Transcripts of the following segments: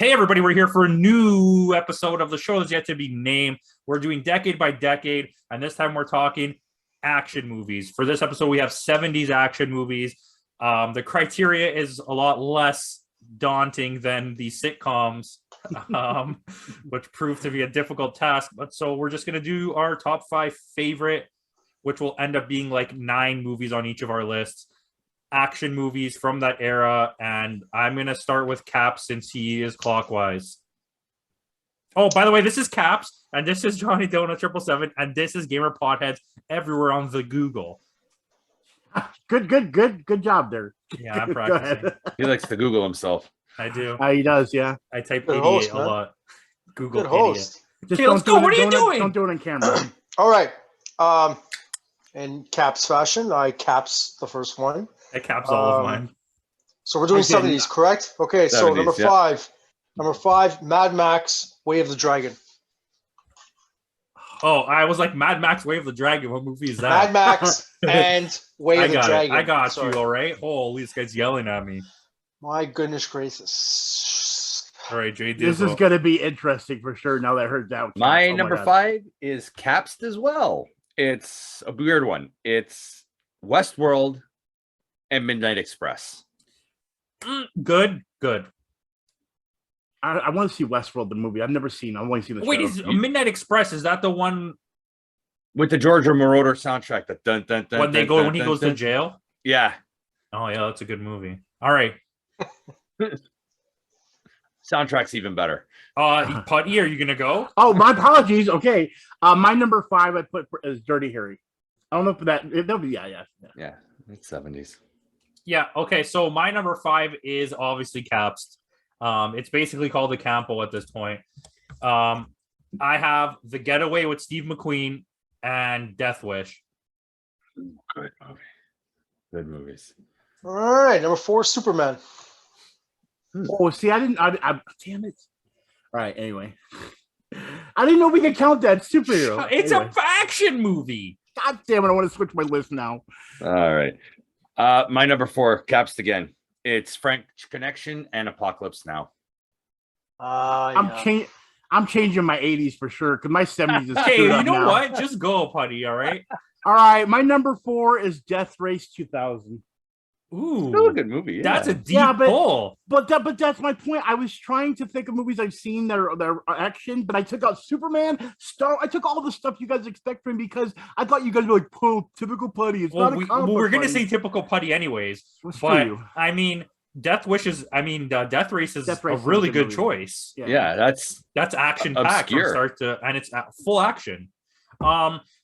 Hey, everybody, we're here for a new episode of the show that's yet to be named. We're doing decade by decade, and this time we're talking action movies. For this episode, we have 70s action movies. The criteria is a lot less daunting than the sitcoms, which proved to be a difficult task. But so we're just going to do our top 5 favorite, which will end up being like 9 movies on each of our lists. Action movies from that era, and I'm gonna start with Caps since he is clockwise. Oh, by the way, this is Caps, and this is JohnnyDonuts 777, and this is Gamer Potheads everywhere on the Google. Good job there. Yeah, I'm practicing. He likes to Google himself. I do. He does, yeah. I type Good idiot host, a man. lot. Google Good idiot. host. Okay, let's go. What are you doing? Don't do it on camera. All right. In Caps fashion, I caps the first one. I caps all of mine. So we're doing 70s, correct? Okay, so 70s, number yeah. five. Number 5, Mad Max, Way of the Dragon. Oh, I was like Mad Max Way of the Dragon. What movie is that? Mad Max and Way of the Dragon. I got Sorry. you, all right? Holy, this guy's yelling at me. My goodness gracious. All right, Jay. This is going to be interesting for sure now that I heard that. My Oh number God. 5 is Caps as well. It's a weird one. It's Westworld and Midnight Express. Good. I want to see Westworld, the movie. I've never seen. I've only seen the Wait, show. is Midnight Express? Is that the one With the Georgia Moroder soundtrack. That dun, dun, dun, when dun, he dun, goes to dun. jail? Yeah. Oh yeah, that's a good movie. All right, Soundtrack's even better. Putty, are you gonna go? Oh, my apologies. Okay, my number 5 I put is Dirty Harry. I don't know if that'll be yeah. Yeah. It's 70s. Yeah. Okay. So my number 5 is obviously Caps. It's basically called the Campo at this point. I have The Getaway with Steve McQueen and Death Wish. Good movie. Good movies. All right, number 4, Superman. Oh, see, I damn it. All right. Anyway, I didn't know we could count that superhero. It's Anyway. a action movie. God damn it! I want to switch my list now. All right. My number 4, Caps again. It's French Connection and Apocalypse Now. Yeah. I'm changing my 80s for sure because my 70s is Okay, screwed you up know now. what? Just go, Putty. All right. All right, my number 4 is Death Race 2000. Still a Ooh, good movie. Yeah. that's a deep Yeah, but- pull. But that's my point. I was trying to think of movies I've seen that are action, but I took out Superman, I took all the stuff you guys expect from me because I thought you guys were like, typical Putty. It's Well, not a comic book we're gonna Putty." say typical Putty anyways. Well, screw But you. I mean, Death Race is Death Race a is really a good good movie. choice. Yeah, that's Action packed from Obscure. start to, and it's full action.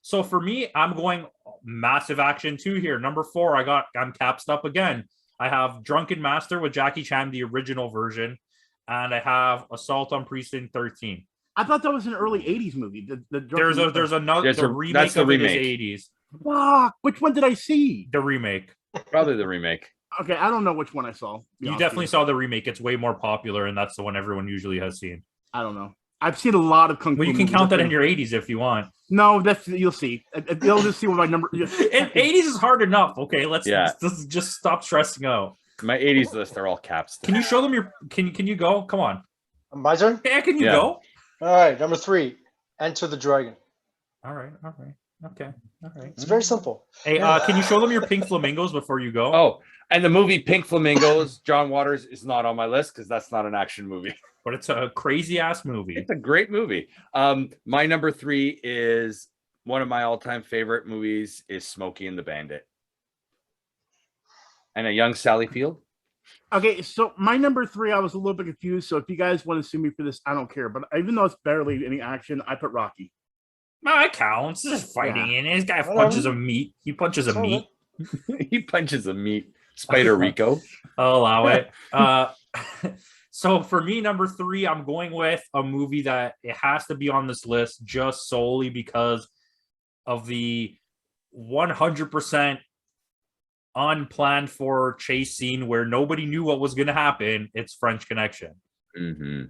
So for me, I'm going massive action too here. Number 4, I'm capsed up again. I have Drunken Master with Jackie Chan, the original version, and I have Assault on Precinct 13. I thought that was an early 80s movie. There's another There's the a- remake that's the of it remake. is 80s. Fuck, which one did I see? The remake. probably the remake. Okay, I don't know which one I saw. to be You honest definitely with saw the remake. It's way more popular, and that's the one everyone usually has seen. I don't know. I've seen a lot of Kung Fu Well, you can movies. count that in your 80s if you want. No, you'll see. You'll just see what my number. 80s is hard enough. Okay, let's Yeah. just stop stressing out. My 80s list are all Caps. Can you show them your? Can you go? Come on. My turn? Yeah, can you Yeah. go? All right, number 3, Enter the Dragon. All right. Okay. All right. It's very simple. Hey, can you show them your pink flamingos before you go? Oh, and the movie Pink Flamingos, John Waters is not on my list because that's not an action movie. But it's a crazy ass movie. It's a great movie. My number 3 is one of my all-time favorite movies is Smokey and the Bandit. And a young Sally Field. Okay, so my number 3, I was a little bit confused. So if you guys want to sue me for this, I don't care. But even though it's barely any action, I put Rocky. No, it counts. This is fighting in it. This guy Whatever. punches a meat. He punches a It's all meat. He punches a meat. Spider Rico. I'll allow it. So for me, number 3, I'm going with a movie that it has to be on this list just solely because of the 100% unplanned for chase scene where nobody knew what was going to happen. It's French Connection. Mm-hmm.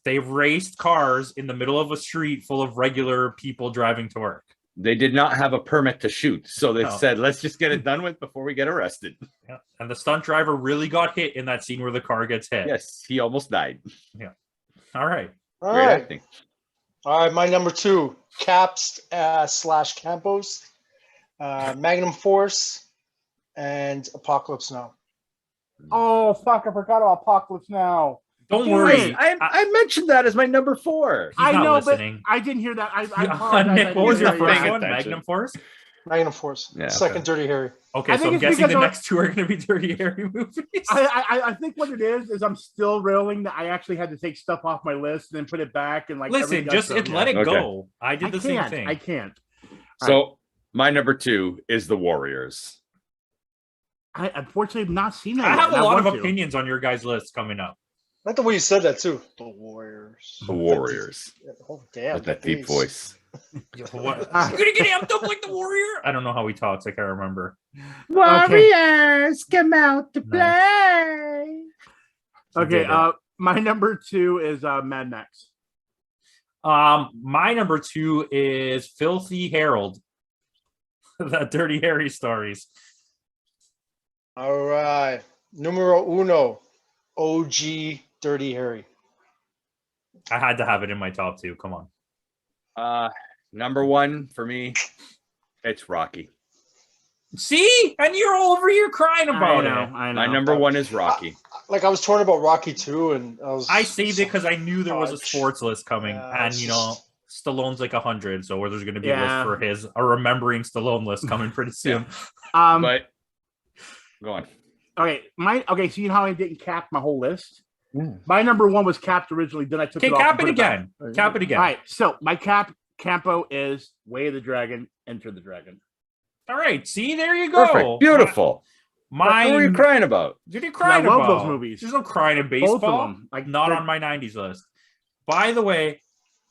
They raced cars in the middle of a street full of regular people driving to work. They did not have a permit to shoot, so they No. said, let's just get it done with before we get arrested. Yeah. And the stunt driver really got hit in that scene where the car gets hit. Yes, he almost died. All right. All Great right. acting. All right. My number 2, Caps slash Campos, Magnum Force, and Apocalypse Now. Oh fuck! I forgot about Apocalypse Now. Don't Damn worry. it. I mentioned that as my number 4. He's I not know, listening. but I didn't hear that. I apologize. Nick, I what didn't was hear your that. first paying one? attention. Magnum Force? Magnum Force. Yeah, Second, Dirty Harry. Okay, I so think I'm it's guessing the because next 2 are going to be Dirty Harry movies. I think what it is I'm still railing that I actually had to take stuff off my list and then put it back and like. Listen, everything just got thrown. let it Okay. go. I did the same thing. I can't. So my number 2 is The Warriors. I unfortunately have not seen that. I yet, have and a lot of want to. opinions on your guys' list coming up. I like the way you said that too. The Warriors. The Warriors. Oh damn! With that deep bass. voice. What? You gonna get amped up like the Warrior? I don't know how he talks. I can't remember. Warriors come out to play. Okay, did it. my number 2 is Mad Max. My number 2 is Filthy Harold. The Dirty Harry stories. All right. Numero uno. OG Dirty Harry. I had to have it in my top 2. Come on. Number 1 for me, it's Rocky. See? And you're over here crying about it. I know. My number 1 is Rocky. Like I was torn about Rocky 2, and I saved it because I knew there was a Fudge. sports list coming. Yeah, And, it's you know, Stallone's like 100. So where there's going to be a Yeah. list for his, a remembering Stallone list coming pretty soon. But go on. Okay, so you know how I didn't cap my whole list? My number 1 was capped originally, then I took Okay, it off. cap and it put back. again. Cap it again. All right, so my Campo is Way of the Dragon, Enter the Dragon. All right. See, there you go. Perfect. Beautiful. What were you Mine. crying about? What are you crying I love about? those movies. There's no crying in baseball. Both of them. Like, Not they're- on my 90s list. By the way,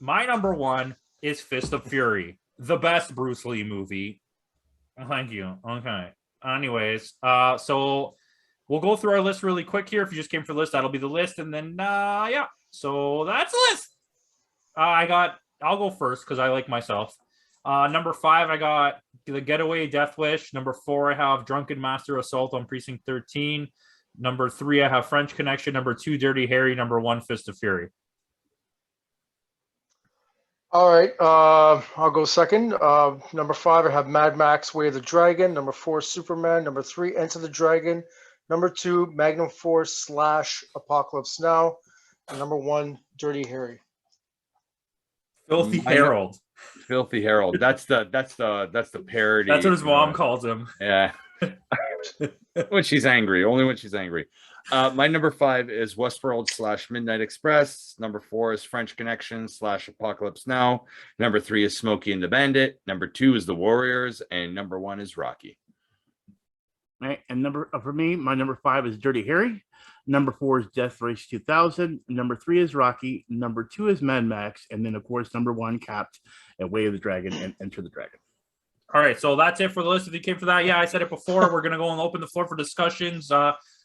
my number 1 is Fist of Fury, the best Bruce Lee movie. Thank you. Okay. Anyways, so we'll go through our list really quick here. If you just came for the list, that'll be the list. And then, yeah. So that's the list. I'll go first because I like myself. Number 5, I got The Getaway, Death Wish. Number 4, I have Drunken Master, Assault on Precinct 13. Number 3, I have French Connection. Number 2, Dirty Harry. Number 1, Fist of Fury. All right. I'll go second. Number 5, I have Mad Max, Way of the Dragon. Number 4, Superman. Number 3, Enter the Dragon. Number 2, Magnum Force / Apocalypse Now. And number 1, Dirty Harry. Filthy I know- Harold. Filthy Harold. That's the parody. That's what his mom calls him. Yeah. When she's angry. Only when she's angry. My number 5 is Westworld / Midnight Express. Number 4 is French Connection / Apocalypse Now. Number 3 is Smokey and the Bandit. Number 2 is The Warriors, and number 1 is Rocky. Right, and for me, my number 5 is Dirty Harry. Number 4 is Death Race 2000. Number 3 is Rocky. Number 2 is Mad Max, and then of course number 1 capped at Way of the Dragon and Enter the Dragon. All right, so that's it for the list. If you came for that, yeah, I said it before. We're gonna go and open the floor for discussions.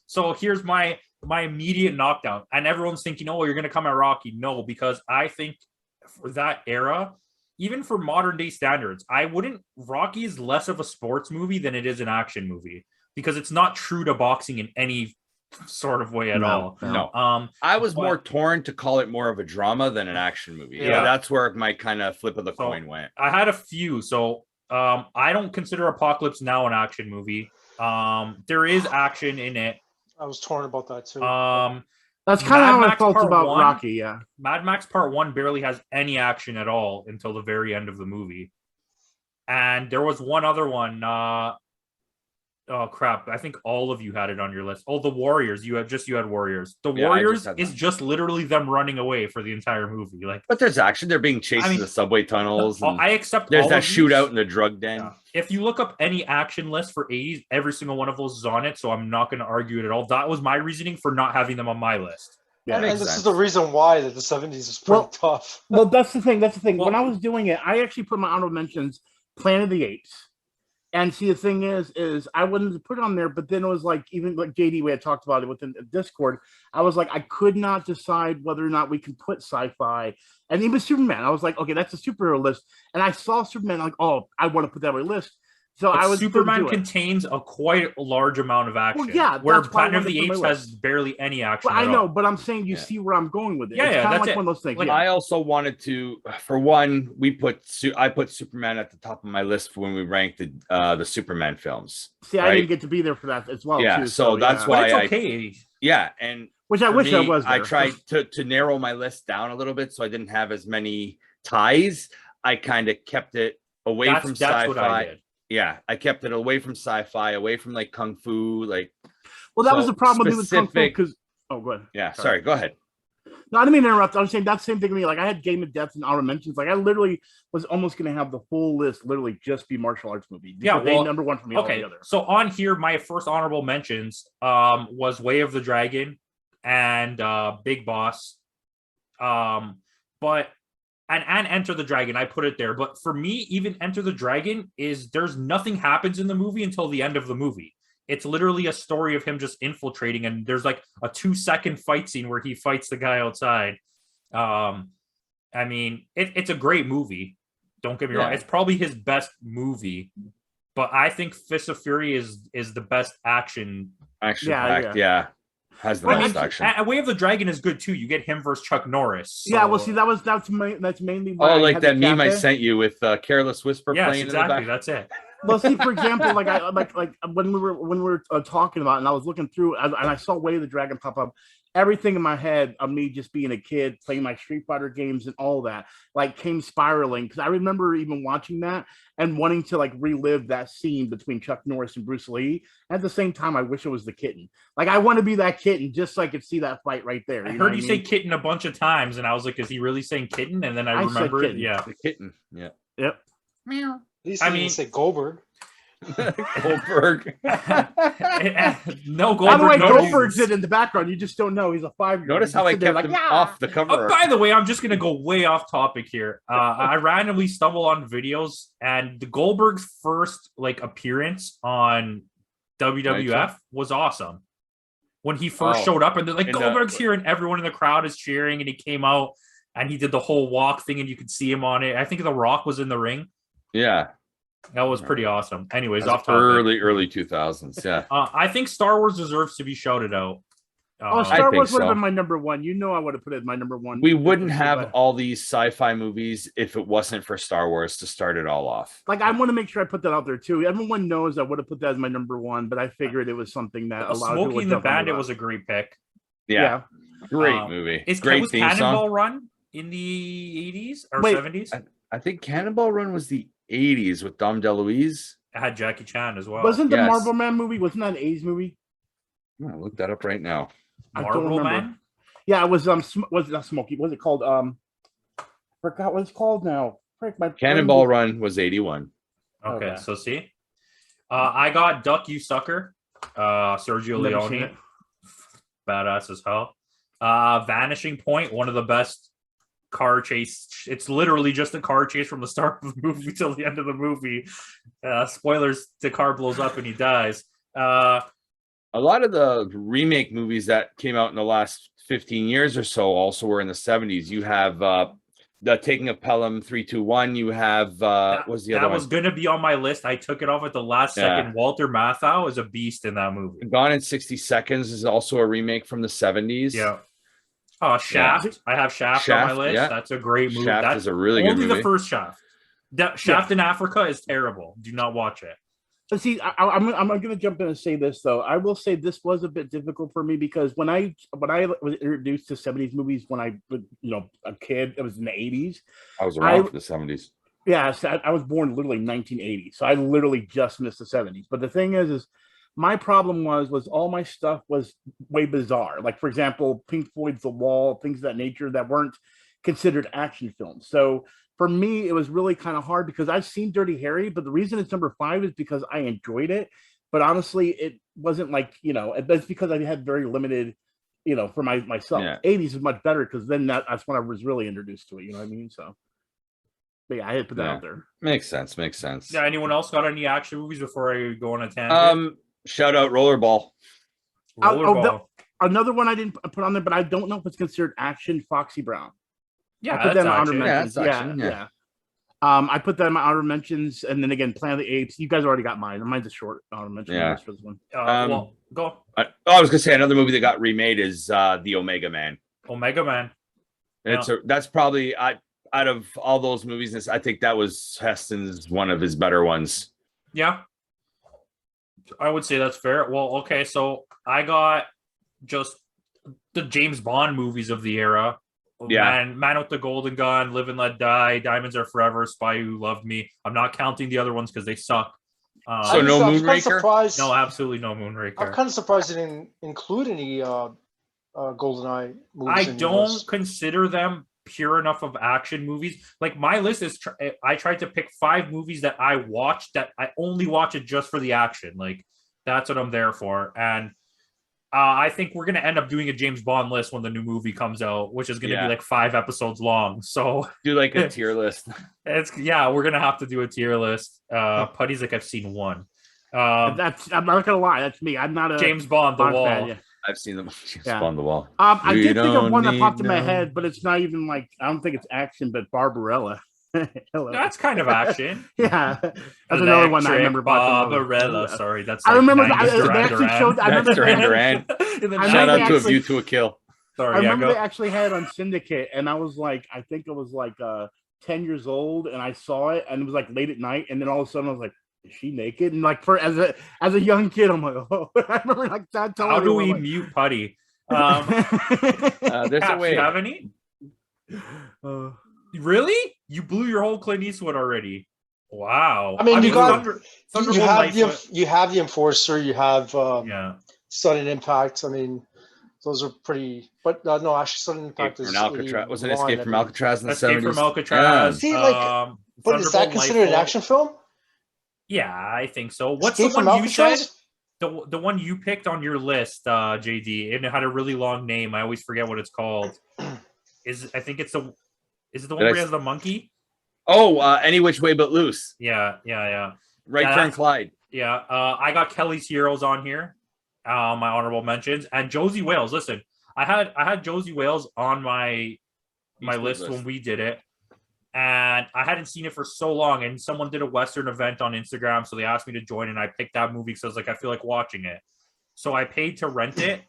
So here's my immediate knockdown, and everyone's thinking, "Oh, you're gonna come at Rocky." No, because I think for that era, even for modern day standards, Rocky is less of a sports movie than it is an action movie because it's not true to boxing in any sort of way at all. No. I was more torn to call it more of a drama than an action movie. Yeah. That's where my kind of flip of the coin went. I had a few. So I don't consider Apocalypse Now an action movie. There is action in it. I was torn about that too. That's kind of how I Max felt Part about 1, Rocky. Yeah, Mad Max Part 1 barely has any action at all until the very end of the movie. And there was one other one. Oh crap! I think all of you had it on your list. Oh, the Warriors. You had Warriors. The Yeah, I Warriors just had is that. just literally them running away for the entire movie. Like, But there's action. They're being chased in the subway tunnels. And I accept. there's all that of these. shootout in the drug den. Yeah. If you look up any action list for 80s, every single one of those is on it. So I'm not going to argue it at all. That was my reasoning for not having them on my list. yeah. and makes this is sense. the reason why that the 70s is pretty Well- tough. Well, that's the thing. When Well- I was doing it, I actually put my honorable mentions Planet of the Apes. And see, the thing is I wanted to put it on there, but then it was like, even like JD, we had talked about it within Discord. I was like, I could not decide whether or not we can put sci-fi. And even Superman, I was like, okay, that's a superhero list. And I saw Superman, like, oh, I want to put that on my list. So But I was Superman contains a quite large amount of action. Well, yeah, where that's why I Planet of wanted the to put Apes my has list. barely any action. Well, I at know, all. but I'm saying you Yeah. see where I'm going with it. Yeah, It's yeah, kind of that's like it. one of those things. Like, Yeah. I also wanted to, for one, I put Superman at the top of my list when we ranked the Superman films. See, I right? didn't get to be there for that as well. Yeah, too, so that's yeah. why But it's okay. and Which I for wish I me, was. I There. tried to narrow my list down a little bit so I didn't have as many ties. I kind of kept it away from That's what I sci-fi. did. Yeah, I kept it away from sci-fi, away from like kung fu, like. Well, that so was the problem with me with Kung Fu specific- because. Oh, go ahead. Yeah, sorry, go ahead. No, I didn't mean to interrupt. I was saying that same thing to me. Like I had Game of Death and honorable mentions. Like I literally was almost going to have the full list literally just be martial arts movies. Yeah, They well, number one for me Okay, altogether. so on here, my first honorable mentions was Way of the Dragon and Big Boss, but and Enter the Dragon. I put it there, but for me, even Enter the Dragon there's nothing happens in the movie until the end of the movie. It's literally a story of him just infiltrating, and there's like a 2-second fight scene where he fights the guy outside. I mean, it's a great movie. Don't get me wrong; it's probably his best movie. But I think Fist of Fury is the best action. Action-packed, yeah. Has the I most mean, action. Way of the Dragon is good too. You get him versus Chuck Norris. Yeah, well, so- see, that's mainly why Oh, I like had that the meme I cafe. sent you with Careless Whisper Yes, playing exactly. in the back. That's it. Well, see, for example, like when we were talking about it, and I was looking through, and I saw Way of the Dragon pop up. Everything in my head of me just being a kid playing my Street Fighter games and all that, like came spiraling because I remember even watching that and wanting to like relive that scene between Chuck Norris and Bruce Lee. At the same time, I wish it was the kitten. Like I want to be that kitten just so I could see that fight right there. I You know heard what you I say mean? kitten a bunch of times, and I was like, "Is he really saying kitten?" And then I I said remembered, kitten. yeah. The kitten, yeah. Yep. At least I I mean- mean, say Goldberg. Goldberg. No, By the way, Goldberg. no Goldberg's Jesus. in the background. You just don't know he's a 5-year-old. Notice how I kept him off the cover. Oh, by the way, I'm just gonna go way off topic here. I randomly stumble on videos, and the Goldberg's first like appearance on WWF was awesome. When he first showed up, and they're like, And, Goldberg's here, and everyone in the crowd is cheering, and he came out and he did the whole walk thing, and you could see him on it. I think The Rock was in the ring. Yeah. That was pretty awesome. Anyways, That's off topic. early 2000s. Yeah. I think Star Wars deserves to be shouted out. Oh, Star think Wars would have so. been my number one. You know, I would have put it as my number one. We wouldn't If it was have like- all these sci-fi movies if it wasn't for Star Wars to start it all off. Like I want to make sure I put that out there too. Everyone knows I would have put that as my number one, but I figured it was something that a lot of people Smokey would and the jump on Bandit about. was a great pick. Yeah. Great Um, movie. Was Great theme Cannonball song. Run in the 80s or Wait, 70s? I think Cannonball Run was the 80s with Dom DeLuise. It had Jackie Chan as well. Wasn't the Yes. Marvel Man movie? Wasn't that an 80s movie? I'm gonna look that up right now. I don't Marvel remember. Man? Yeah, it was was it not Smokey? What was it called? Forgot what it's called now. Frick, my brain Cannonball just- Run was 81. Okay, Okay. so see. I got Duck You Sucker. Sergio Never seen Leone. it. Badass as hell. Vanishing Point, one of the best car chase. It's literally just a car chase from the start of the movie till the end of the movie. Spoilers, the car blows up and he dies. A lot of the remake movies that came out in the last 15 years or so also were in the 70s. You have the Taking of Pelham 321. You have what was the other that one? was going to be on my list. I took it off at the last second. Walter Matthau is a beast in that movie. Gone in 60 Seconds is also a remake from the 70s. Yeah. Shaft. I have Shaft on my Shaft, list. yeah. That's a great movie. Shaft That's is a really good only movie. the first Shaft. Shaft in Africa is terrible. Do not watch it. But see, I'm going to jump in and say this though. I will say this was a bit difficult for me because when I was introduced to 70s movies when I was a kid, it was in the 80s. I was around for the 70s. Yeah, so I was born literally in 1980, so I literally just missed the 70s. But the thing is my problem was all my stuff was way bizarre. Like for example, Pink Floyd's The Wall, things of that nature that weren't considered action films. So for me, it was really kind of hard because I've seen Dirty Harry, but the reason it's number 5 is because I enjoyed it. But honestly, it wasn't like, it's because I had very limited, for myself. Yeah. 80s is much better because then that's when I was really introduced to it. You know what I mean? So, but yeah, I had to put that out there. Makes sense. Yeah. Anyone else got any action movies before I go on a tangent? Shout out Rollerball. Rollerball. Another one I didn't put on there, but I don't know if it's considered action. Foxy Brown. Yeah, I put that in that's honorable action. mentions. Yeah, that's action, I put that in my honorable mentions, and then again, Planet of the Apes. You guys already got mine. Mine's a short honorable mention Yeah. for this one. Well, go. I was gonna say another movie that got remade is the Omega Man. Omega Man. That's probably out of all those movies, I think that was Heston's one of his better ones. Yeah, I would say that's fair. Well, okay, so I got just the James Bond movies of the era. Yeah. Man with the Golden Gun, Live and Let Die, Diamonds Are Forever, Spy Who Loved Me. I'm not counting the other ones because they suck. So no Moonraker? No, absolutely no Moonraker. I'm kind of surprised they didn't include any GoldenEye movies. I don't consider them pure enough of action movies. Like my list is, I tried to pick 5 movies that I watched that I only watch it just for the action. Like that's what I'm there for. And I think we're going to end up doing a James Bond list when the new movie comes out, which is going to be like 5 episodes long. So do like a tier list. We're going to have to do a tier list. Putty's like, I've seen one. I'm not going to lie. That's me. I'm not a James Bond, The Wall. Fan, yeah. I've seen them. James Bond, The Wall. I did think of one that popped in my head, but it's not even like, I don't think it's action, but Barbarella. Hello. That's kind of action. Yeah, that's another one I remember. Barbarella. Sorry, that's. I remember. Like they actually showed. I remember Duran Duran. Shout out to A View to a Kill. Sorry, I remember they actually had it on Syndicate, and I was like, I think it was like 10 years old, and I saw it, and it was like late at night, and then all of a sudden I was like, is she naked? And like as a young kid, I'm like, oh, I remember like that. How do we mute Putty? There's a way. Do you have any? Really? You blew your whole Clint Eastwood already. Wow. I mean, you have the Enforcer, you have Sudden Impact. I mean, those are pretty. But no, actually, Sudden Impact is Alcatraz. Wasn't Escape from Alcatraz in the 70s? Escape from Alcatraz. See, but is that considered an action film? Yeah, I think so. What's Escape the one you Alcatraz? said? The one you picked on your list, JD, and it had a really long name. I always forget what it's called. Is it the one where he has the monkey? Oh, Any Which Way But Loose. Yeah. Right Turn Clyde. Yeah, I got Kelly's Heroes on here, my honorable mentions, and Josie Wales. Listen, I had Josie Wales on my list when we did it, and I hadn't seen it for so long. And someone did a Western event on Instagram, so they asked me to join, and I picked that movie because I was like, I feel like watching it. So I paid to rent it.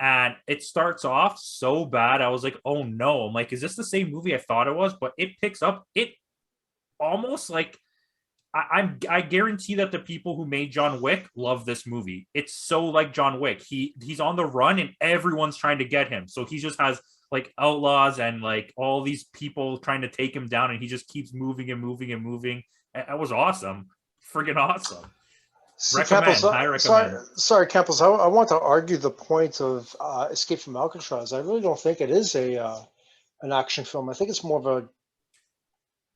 And it starts off so bad. I was like, oh no. I'm like, is this the same movie I thought it was? But it picks up. It almost like I guarantee that the people who made John Wick love this movie. It's so like John Wick. He's on the run and everyone's trying to get him. So he just has like outlaws and like all these people trying to take him down, and he just keeps moving and moving and moving. It was awesome. Friggin' awesome. Sorry, Campos. I want to argue the point of Escape from Alcatraz. I really don't think it is an action film. I think it's more of a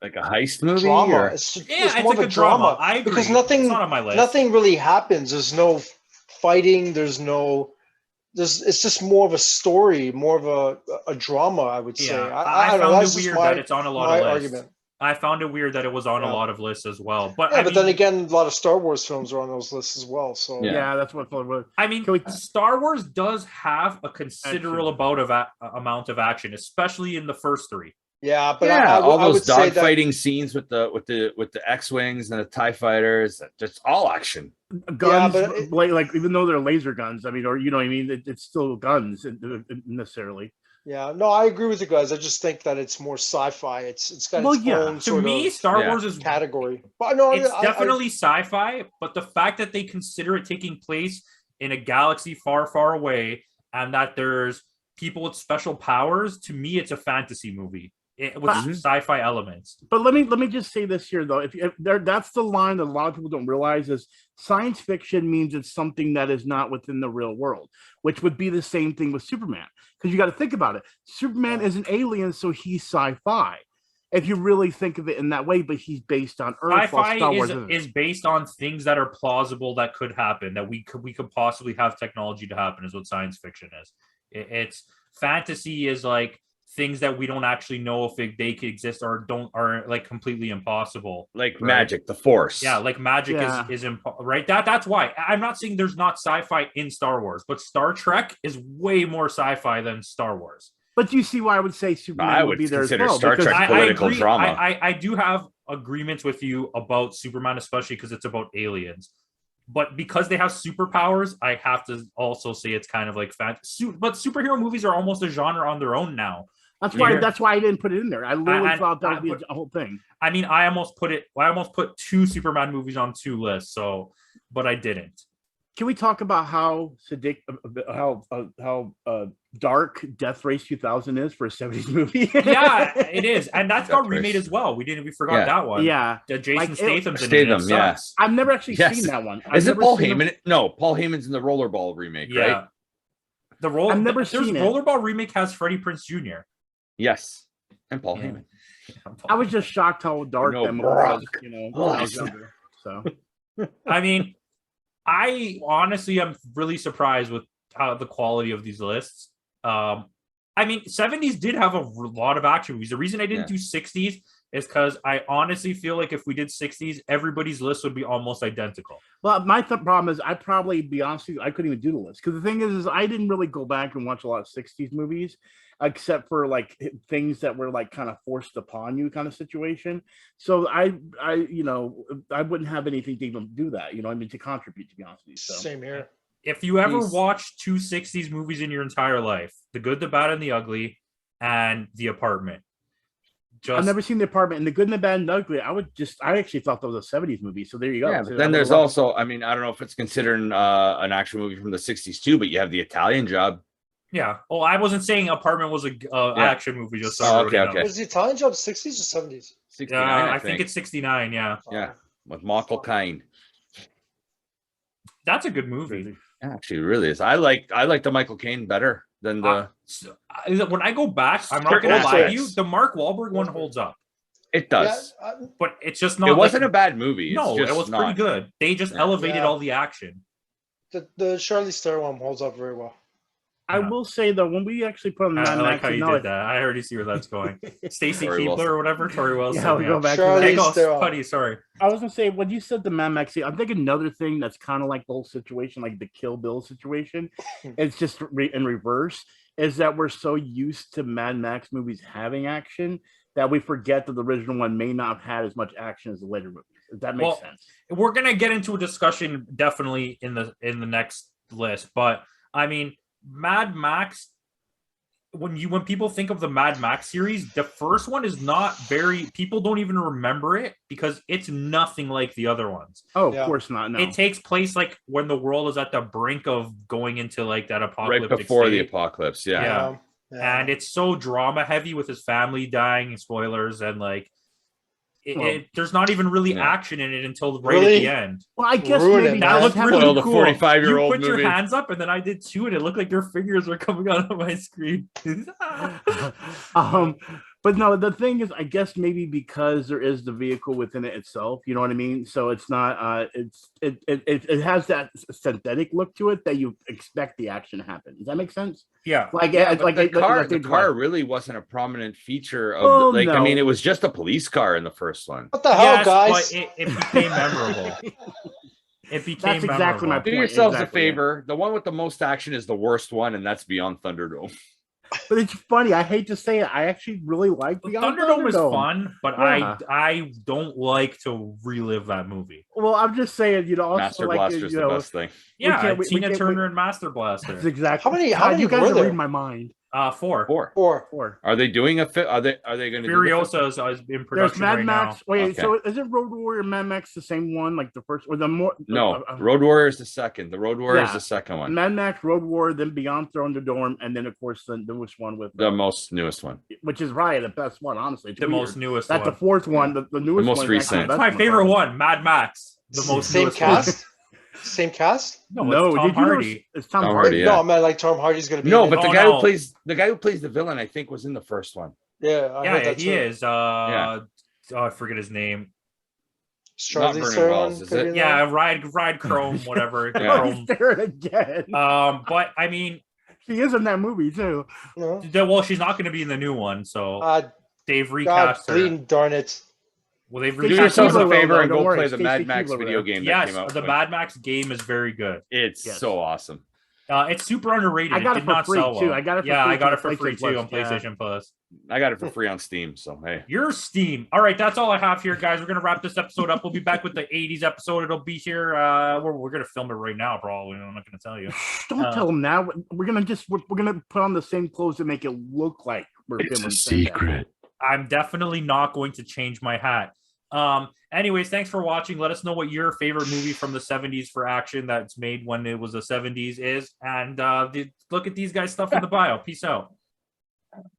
heist movie. Drama. It's more of a drama. I agree. Because nothing really happens. There's no fighting. It's just more of a story, more of a drama. I would say. I found it weird that it's on a lot of lists. Argument. I found it weird that it was on a lot of lists as well. But but then again, a lot of Star Wars films are on those lists as well. So that's what. I mean, Star Wars does have a considerable amount of action, especially in the first 3. Yeah, but all those dogfighting scenes with the X-wings and the TIE fighters, just all action. Guns, like even though they're laser guns, I mean, or you know what I mean, it's still guns necessarily. Yeah, no, I agree with you guys. I just think that it's more sci-fi. It's got its own to me, Star Wars is category. But no, it's definitely sci-fi. But the fact that they consider it taking place in a galaxy far, far away, and that there's people with special powers, to me, it's a fantasy movie with sci-fi elements. But let me just say this here though: if that's the line that a lot of people don't realize is science fiction means it's something that is not within the real world, which would be the same thing with Superman. Because you got to think about it. Superman is an alien, so he's sci-fi. If you really think of it in that way, but he's based on Earth. Sci-fi is based on things that are plausible that could happen, that we could possibly have technology to happen, is what science fiction is. It's fantasy is like things that we don't actually know if they could exist or are like completely impossible. Like magic, the Force. Yeah, like magic is right. That's why I'm not saying there's not sci-fi in Star Wars, but Star Trek is way more sci-fi than Star Wars. But you see why I would say Superman would be there as well. Star Trek political drama. I do have agreements with you about Superman, especially because it's about aliens. But because they have superpowers, I have to also say it's kind of like but superhero movies are almost a genre on their own now. That's why I didn't put it in there. I literally thought that would be a whole thing. I mean, I almost put 2 Superman movies on 2 lists, but I didn't. Can we talk about how dark Death Race 2000 is for a 70s movie? Yeah, it is, and that's got remade as well. We forgot that one. Yeah, Jason Statham's in Statham. it. Yeah, I've never actually seen that one. Is it Paul Heyman? No, Paul Heyman's in the Rollerball remake, right? I've never seen it. Rollerball remake has Freddie Prinze Jr. Yes, and Paul Heyman. I was just shocked how dark that movie was. When I was younger. So, I mean, I honestly am really surprised with the quality of these lists. I mean, 70s did have a lot of action movies. The reason I didn't do 60s is because I honestly feel like if we did 60s, everybody's list would be almost identical. Well, my problem is I probably, be honest with you, I couldn't even do the list. Because the thing is I didn't really go back and watch a lot of 60s movies, except for like things that were like kind of forced upon you kind of situation. So I wouldn't have anything to even do that, to contribute, to be honest with you. So. Same here. If you ever watch 2 60s movies in your entire life, The Good, the Bad, and the Ugly, and The Apartment. I've never seen The Apartment, and The Good, and the Bad, and the Ugly. I actually thought that was a 70s movie. So there you go. Yeah, so but then there's also, I mean, I don't know if it's considered an action movie from the 60s too, but you have The Italian Job. Yeah. Oh, I wasn't saying Apartment was a action movie. Just okay. Was The Italian Job 60s or 70s? 69, I think it's 69. Yeah. Yeah, with Michael Caine. That's a good movie. Actually, it really is. I like the Michael Caine better than the. When I go back, I'm not gonna lie to you. The Mark Wahlberg one holds up. It does, but it's just not. It wasn't a bad movie. No, it was pretty good. They just elevated all the action. The Charlize Theron one holds up very well. I will say though, when we actually put on the I like how you did that. I already see where that's going. Stacy Keebler or whatever, Tori Wilson. Yeah, we go back Charlize to Putty, sorry. I was gonna say when you said the Mad Max, I'm thinking another thing that's kind of like the whole situation, like the Kill Bill situation. It's just in reverse. Is that we're so used to Mad Max movies having action that we forget that the original one may not have had as much action as the later movies. If that makes sense. We're gonna get into a discussion definitely in the next list, but I mean, Mad Max. When people think of the Mad Max series, the first one is not people don't even remember it because it's nothing like the other ones. Oh, of course not. No. It takes place like when the world is at the brink of going into like that apocalyptic right before state. The apocalypse. Yeah. And it's so drama heavy with his family dying, spoilers, and like there's not even really action in it until right at the end. Well, I guess maybe that looked really cool. The 45-year-old movie. You put your hands up, and then I did too, and it looked like your fingers were coming out of my screen. But no, the thing is, I guess maybe because there is the vehicle within it itself, you know what I mean? So it's not, it has that synthetic look to it that you expect the action to happen. Does that make sense? Yeah. The car really wasn't a prominent feature of I mean, it was just a police car in the first one. What the hell, guys? But it became memorable. That's exactly my point. Do yourselves a favor. The one with the most action is the worst one, and that's Beyond Thunderdome. But it's funny. I hate to say it. I actually really like Beyond Thunderdome. Is fun, but I don't like to relive that movie. Well, I'm just saying, also Master like, Blaster's the best thing. Yeah, Tina Turner and Master Blaster. That's exactly. How many you guys were are there? reading my mind. 4. Are they doing a fit? Are they going to? Furiosa is in production. There's Mad right Max. Now. Wait, so is it Road Warrior and Mad Max the same one, like the first or the more? No, Road Warrior is the second. The Road Warrior is the second one. Mad Max, Road Warrior, then Beyond Thunderdome, and then of course the newest one with the most newest one, which is probably the best one, honestly. It's the most newest. That's the fourth one. The newest, the most recent. That's my favorite one. Mad Max. The most same newest cast. One. Same cast? No, it's Tom Hardy. It's Tom Hardy. Yeah. No, man, like Tom Hardy's gonna be. No, but the guy who plays the villain, I think, was in the first one. Yeah, he is. I forget his name. Charlize Theron. Yeah, ride Chrome, whatever. Chrome. Again. But I mean, she is in that movie too. No. Well, she's not going to be in the new one, so they've recast her. Darn it. Well, they've do yourselves a favor and go play the Mad Max video game that came out. The Mad Max game is very good. It's so awesome. It's super underrated. I got it it did for not free sell too. well. I got it for yeah, free I got it from for free PlayStation too on Plus, yeah. PlayStation Plus. I got it for free on Steam. So hey, Your Steam. All right, that's all I have here, guys. We're gonna wrap this episode up. We'll be back with the '80s episode. It'll be here. We're gonna film it right now, probably. I'm not gonna tell you. Don't tell them now. We're gonna put on the same clothes to make it look like we're filming. I'm definitely not going to change my hat. Anyways, thanks for watching. Let us know what your favorite movie from the 70s for action that's made when it was the 70s is. And look at these guys' stuff in the bio. Peace out.